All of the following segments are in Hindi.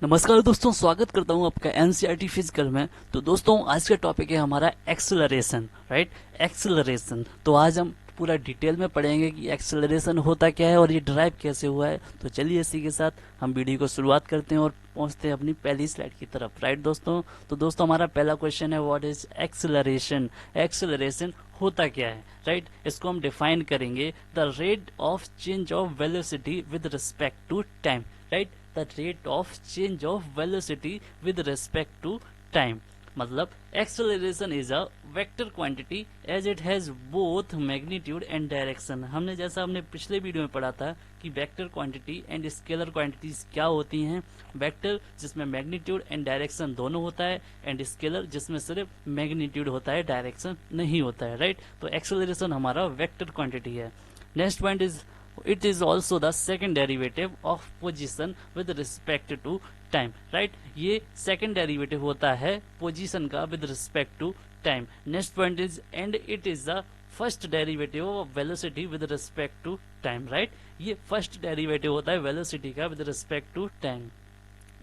नमस्कार दोस्तों, स्वागत करता हूं आपका एनसीईआरटी फिजिकल में। तो दोस्तों, आज का टॉपिक है हमारा एक्सेलरेशन, राइट। एक्सेलरेशन, तो आज हम पूरा डिटेल में पढ़ेंगे कि एक्सेलरेशन होता क्या है और ये ड्राइव कैसे हुआ है। तो चलिए इसी के साथ हम वीडियो को शुरुआत करते हैं और पहुंचते हैं अपनी पहली स्लाइड की तरफ, राइट दोस्तों। तो दोस्तों, हमारा पहला क्वेश्चन है, व्हाट इज एक्सेलरेशन। एक्सेलरेशन होता क्या है, राइट। इसको हम डिफाइन करेंगे, the rate of change of velocity with respect to time, right. The rate of change of velocity with respect to time. मतलब acceleration is a vector quantity as it has both magnitude and direction. हमने पिछले वीडियो में पढ़ा था कि vector quantity and scalar quantities क्या होती हैं। वेक्टर जिसमें मैग्नीट्यूड एंड डायरेक्शन दोनों होता है, एंड स्केलर जिसमें सिर्फ मैग्नीट्यूड होता है, डायरेक्शन नहीं होता है, राइट। तो एक्सेलरेशन हमारा वेक्टर क्वांटिटी है। Next point is, it is also the second derivative of position with respect to time, right। ये second derivative होता है position का with respect to time। next point is, and it is the first derivative of velocity with respect to time, right। ये first derivative होता है velocity का with respect to time।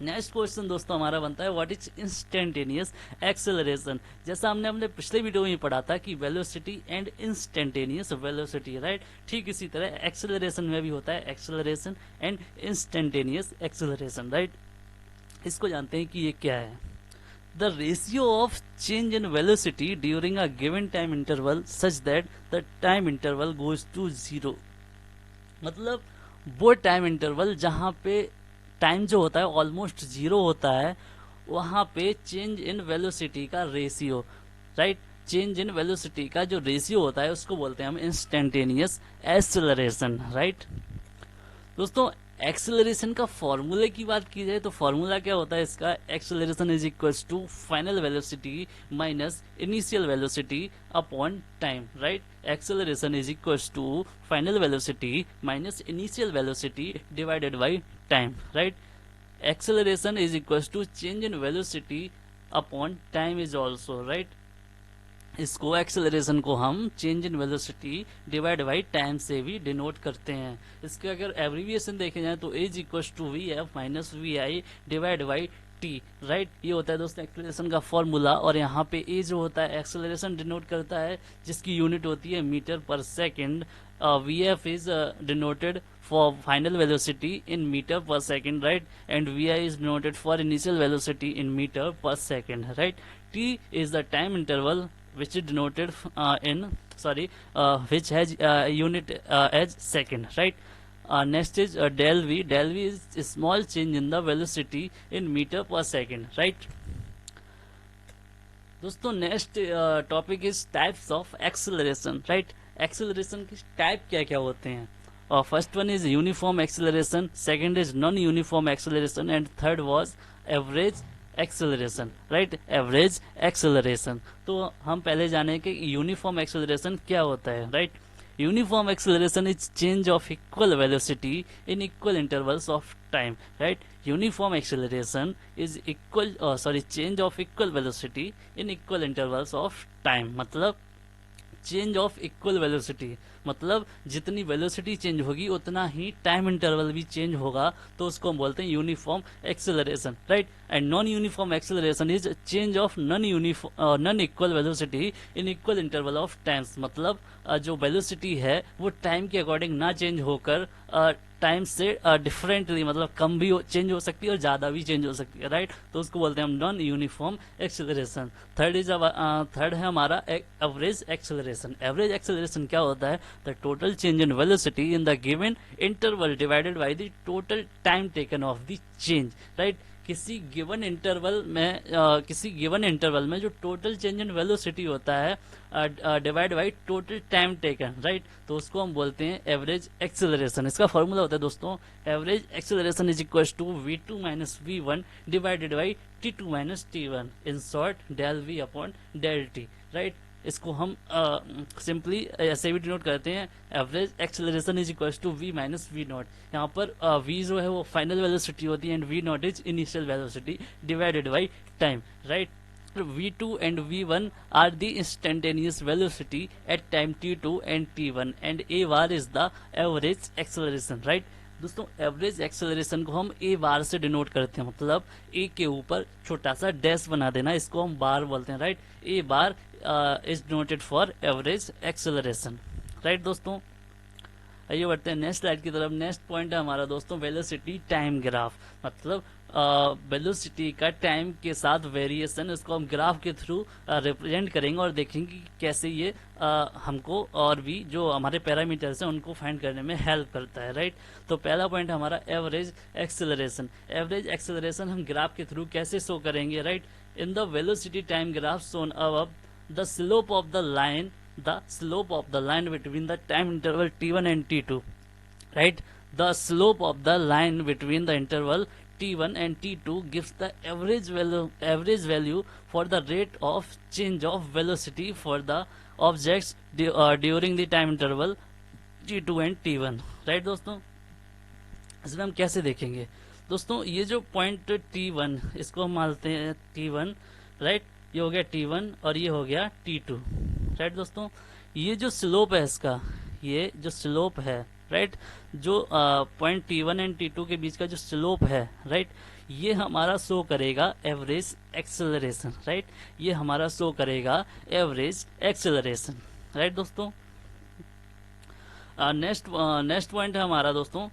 Next question दोस्तों हमारा बनता है, व्हाट इज इंस्टेंटेनियस एक्सेलरेशन। जैसा हमने अपने पिछले वीडियो में पढ़ा था कि velocity and instantaneous velocity, right. ठीक इसी तरह एक्सेलरेशन में भी होता है acceleration and instantaneous acceleration, right. इसको जानते हैं कि ये क्या है। The ratio of change in velocity during a given time interval such that the time interval goes to zero. मतलब वो टाइम इंटरवल जहां पे टाइम जो होता है ऑलमोस्ट जीरो होता है, वहां पे चेंज इन वेलोसिटी का ratio, right. Change in velocity का जो रेशियो होता है उसको बोलते हैं हम इंस्टेंटेनियस एक्सेलरेशन, राइट। दोस्तों, एक्सेलरेशन का फॉर्मूले की बात की जाए तो फॉर्मूला क्या होता है इसका, acceleration is equals to final velocity minus initial velocity upon time, right. Acceleration is equals to final velocity minus initial velocity divided by time, right. Acceleration is equals to change in velocity upon time is also, right. इसको एक्सेलरेशन को हम change in velocity divide by time से भी डिनोट करते हैं। इसके अगर एब्रीविएशन देखे जाए तो as equals to v f minus v i divide by t, right. ये होता है दोस्तों एक्सेलरेशन का फॉर्मूला। और यहाँ पे ए जो होता है एक्सेलरेशन डिनोट करता है जिसकी यूनिट होती है मीटर पर second. V F is denoted for final velocity in meter per second, right, and vi is denoted for initial velocity in meter per second, right। t is the time interval which is denoted which has unit as second, right। next is del v is a small change in the velocity in meter per second, right। दोस्तों, next topic is types of acceleration, right. Acceleration की टाइप क्या क्या होते हैं। First one is uniform acceleration, second is non uniform acceleration, and third was average acceleration, right. Average acceleration. तो हम पहले जाने कि यूनिफॉर्म एक्सेलरेशन क्या होता है, right. Uniform acceleration is change of equal velocity in equal intervals of time, right. Uniform acceleration is change of equal velocity in equal intervals of time. मतलब चेंज ऑफ इक्वल वेलोसिटी, मतलब जितनी वेलोसिटी चेंज होगी उतना ही टाइम इंटरवल भी चेंज होगा, तो उसको हम बोलते हैं uniform acceleration, right. And non uniform acceleration is change of non equal velocity in equal interval of times. मतलब जो वेलोसिटी है वो टाइम के अकॉर्डिंग ना चेंज होकर टाइम से डिफरेंटली, मतलब कम भी चेंज हो सकती है और ज्यादा भी चेंज हो सकती है, राइट। तो उसको बोलते हैं हम नॉन यूनिफॉर्म एक्सेलरेशन। थर्ड है हमारा एवरेज एक्सेलरेशन। एवरेज एक्सेलरेशन क्या होता है, the total change in velocity in the given interval divided by the total time taken of the change, right. किसी गिवन इंटरवल में जो टोटल चेंज इन वेलोसिटी होता है divide by total time taken, right. तो उसको हम बोलते हैं एवरेज एक्सेलरेशन। इसका फॉर्मूला होता है दोस्तों, average acceleration is equal to v2 minus v1 divided by t2 minus t1, in short del v upon del t, right. इसको हम सिंपली ऐसे भी डिनोट करते हैं, average acceleration is equal to v minus v naught. यहाँ पर v जो है वो फाइनल वेलोसिटी होती है and v not is initial velocity divided by time, right. v2 and v1 are the instantaneous velocity at time t2 and t1, and a bar is the average acceleration, right। दोस्तों एवरेज एक्सेलरेशन को हम ए बार से डिनोट करते हैं, मतलब ए के ऊपर छोटा सा डैश बना देना, इसको हम बार बोलते हैं, right. A bar is denoted for average acceleration, right दोस्तों। आइए बढ़ते हैं नेक्स्ट स्लाइड की तरफ। नेक्स्ट पॉइंट है हमारा दोस्तों वेलोसिटी टाइम ग्राफ, मतलब वेलोसिटी का टाइम के साथ वेरिएशन, इसको हम ग्राफ के थ्रू रिप्रेजेंट करेंगे और देखेंगे कि कैसे ये हमको और भी जो हमारे पैरामीटर्स हैं उनको फाइंड करने में हेल्प करता है, राइट। तो पहला पॉइंट हमारा एवरेज एक्सेलरेशन। एवरेज एक्सेलरेशन हम ग्राफ के थ्रू कैसे शो करेंगे, right. In the velocity time graph shown above, the slope of the line between the time interval t1 and t2, right. The slope of the line between the interval t1 and t2 gives the average value for the rate of change of velocity for the objects during the time interval t2 and t1, right दोस्तों। इसमें हम कैसे देखेंगे दोस्तों, ये जो पॉइंट t1 इसको हम मानते हैं t1, राइट। ये हो गया t1 और ये हो गया t2, राइट दोस्तों। ये जो स्लोप है इसका, ये जो स्लोप है, राइट, जो पॉइंट t1 एंड t2 के बीच का जो स्लोप है, राइट, ये हमारा शो करेगा एवरेज एक्सेलरेशन, राइट। ये हमारा शो करेगा एवरेज एक्सेलरेशन, राइट दोस्तों। नेक्स्ट पॉइंट है हमारा दोस्तों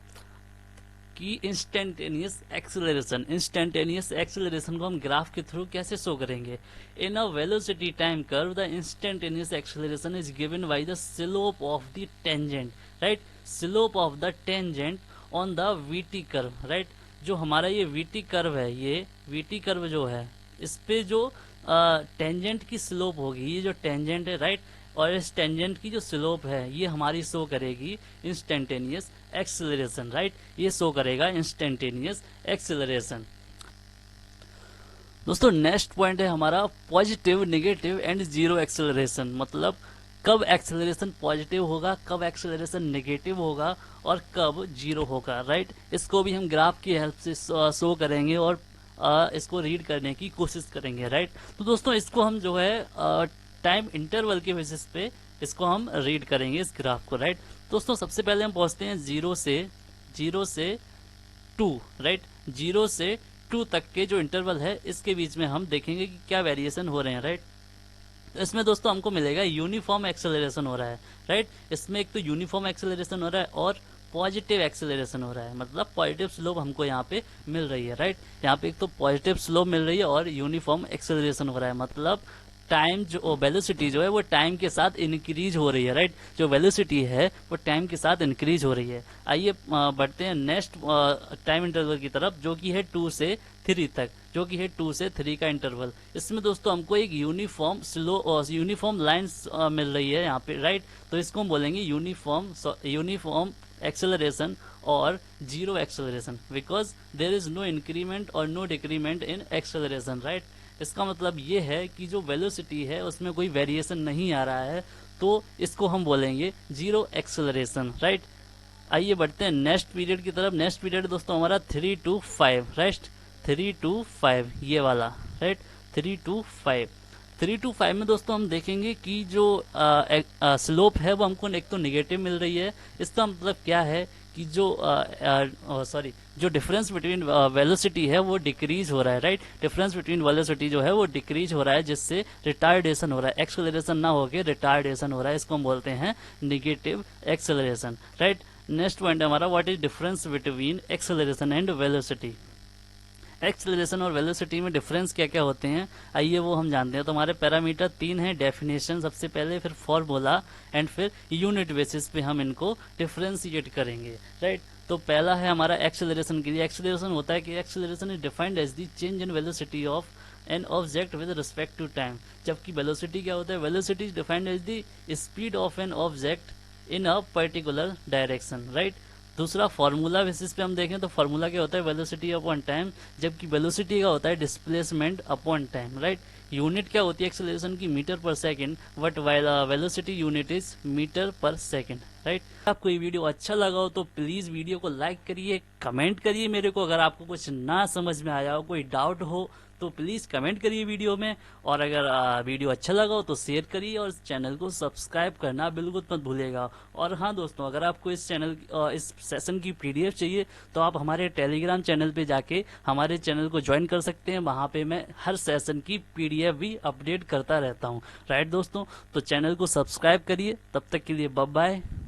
कि इंस्टेंटेनियस एक्सेलरेशन। इंस्टेंटेनियस एक्सेलरेशन को हम ग्राफ के थ्रू कैसे शो करेंगे। In a velocity time curve the instantaneous acceleration is given by the slope of the tangent, right. Slope of the tangent on the VT curve, right. जो हमारा ये वीटी कर्व है, ये वीटी कर्व जो है, इस पे जो टेंजेंट की स्लोप होगी, ये जो टेंजेंट है, राइट, और इस टेंजेंट की जो स्लोप है ये हमारी शो करेगी इंस्टेंटेनियस एक्सेलरेशन, राइट। ये शो करेगा इंस्टेंटेनियस एक्सेलरेशन। दोस्तों नेक्स्ट पॉइंट है हमारा positive, negative and zero acceleration, मतलब कब एक्सेलरेशन पॉजिटिव होगा, कब एक्सेलरेशन नेगेटिव होगा और कब जीरो होगा, राइट। इसको भी हम ग्राफ की हेल्प से शो करेंगे और इसको रीड करने की कोशिश करेंगे, राइट। तो दोस्तों इसको हम जो है टाइम इंटरवल के बेसिस पे इसको हम रीड करेंगे इस ग्राफ को, राइट। दोस्तों सबसे पहले हम पहुंचते हैं जीरो से 2, राइट। 0 से 2 तक के जो इंटरवल है इसके बीच में हम देखेंगे कि क्या वेरिएशन हो रहे हैं, राइट। तो इसमें दोस्तों हमको मिलेगा यूनिफॉर्म एक्सेलरेशन हो रहा है, राइट। इसमें एक तो यूनिफॉर्म एक्सेलरेशन हो रहा है और पॉजिटिव एक्सेलरेशन हो रहा है, मतलब पॉजिटिव स्लोप हमको यहाँ पे मिल रही है, राइट। यहाँ पे एक तो पॉजिटिव स्लोप मिल रही है और यूनिफॉर्म एक्सेलरेशन हो रहा है, मतलब टाइम जो वेलोसिटी जो है वो टाइम के साथ इंक्रीज हो रही है, राइट। जो वेलोसिटी है वो टाइम के साथ इंक्रीज हो रही है। आइए बढ़ते हैं नेक्स्ट टाइम इंटरवल की तरफ, जो कि है 2 से 3 तक, जो कि है 2 से 3 का इंटरवल। इसमें दोस्तों हमको एक यूनिफॉर्म लाइन मिल रही है यहाँ पे, राइट। तो इसको हम बोलेंगे यूनिफॉर्म एक्सेलरेशन और zero acceleration, because there is no increment और no decrement in acceleration, right. इसका मतलब ये है कि जो वेलोसिटी है उसमें कोई वेरिएशन नहीं आ रहा है, तो इसको हम बोलेंगे जीरो एक्सेलरेशन, राइट। आइए बढ़ते हैं नेक्स्ट पीरियड की तरफ। नेक्स्ट पीरियड दोस्तों हमारा 3 to 5, राइट। 3 to 5 ये वाला, राइट। 3 to 5 में दोस्तों हम देखेंगे कि जो स्लोप है वो हमको एक तो निगेटिव मिल रही है। इसका मतलब क्या है कि जो डिफरेंस बिटवीन वेलोसिटी है वो डिक्रीज हो रहा है, राइट। डिफरेंस बिटवीन वेलोसिटी जो है वो डिक्रीज हो रहा है, जिससे रिटार्डेशन हो रहा है, एक्सेलरेशन ना होके रिटार्डेशन हो रहा है। इसको हम बोलते हैं negative acceleration, right. Next point हमारा what is difference between acceleration and velocity. Acceleration और वेलोसिटी में डिफरेंस क्या क्या होते हैं आइए वो हम जानते हैं। तो हमारे पैरामीटर 3 हैं, डेफिनेशन सबसे पहले, फिर फॉर्मूला एंड फिर यूनिट बेसिस पे हम इनको डिफरेंशिएट करेंगे, राइट। तो पहला है हमारा एक्सेलरेशन के लिए। एक्सेलरेशन होता है कि acceleration is defined as the change in velocity of an object with respect to time. जबकि वेलोसिटी क्या होता है, velocity is defined as the speed of an object in a particular direction, right. दूसरा फॉर्मूला बेसिस पे हम देखें तो फॉर्मूला क्या होता है, वेलोसिटी अपॉन टाइम, जबकि वेलोसिटी का होता है displacement upon time, right. Unit क्या होती है एक्सेलरेशन की? Metre per second, but velocity unit is metre per second, right. आपको ये वीडियो अच्छा लगा हो तो प्लीज वीडियो को लाइक करिए, कमेंट करिए मेरे को। अगर आपको कुछ ना समझ में आया हो, कोई डाउट हो, तो प्लीज कमेंट करिए वीडियो में। और अगर वीडियो अच्छा लगा हो तो शेयर करिए और चैनल को सब्सक्राइब करना बिल्कुल मत भूलिएगा। और हाँ दोस्तों, अगर आपको इस सेशन की पीडीएफ चाहिए तो आप हमारे टेलीग्राम चैनल पे जाके हमारे चैनल को ज्वाइन कर सकते हैं। वहाँ पे मैं हर सेशन की पीडीएफ भी अपडेट करता रहता हूँ, राइट दोस्तों। तो चैनल को सब्सक्राइब करिए। तब तक के लिए बाय बाय।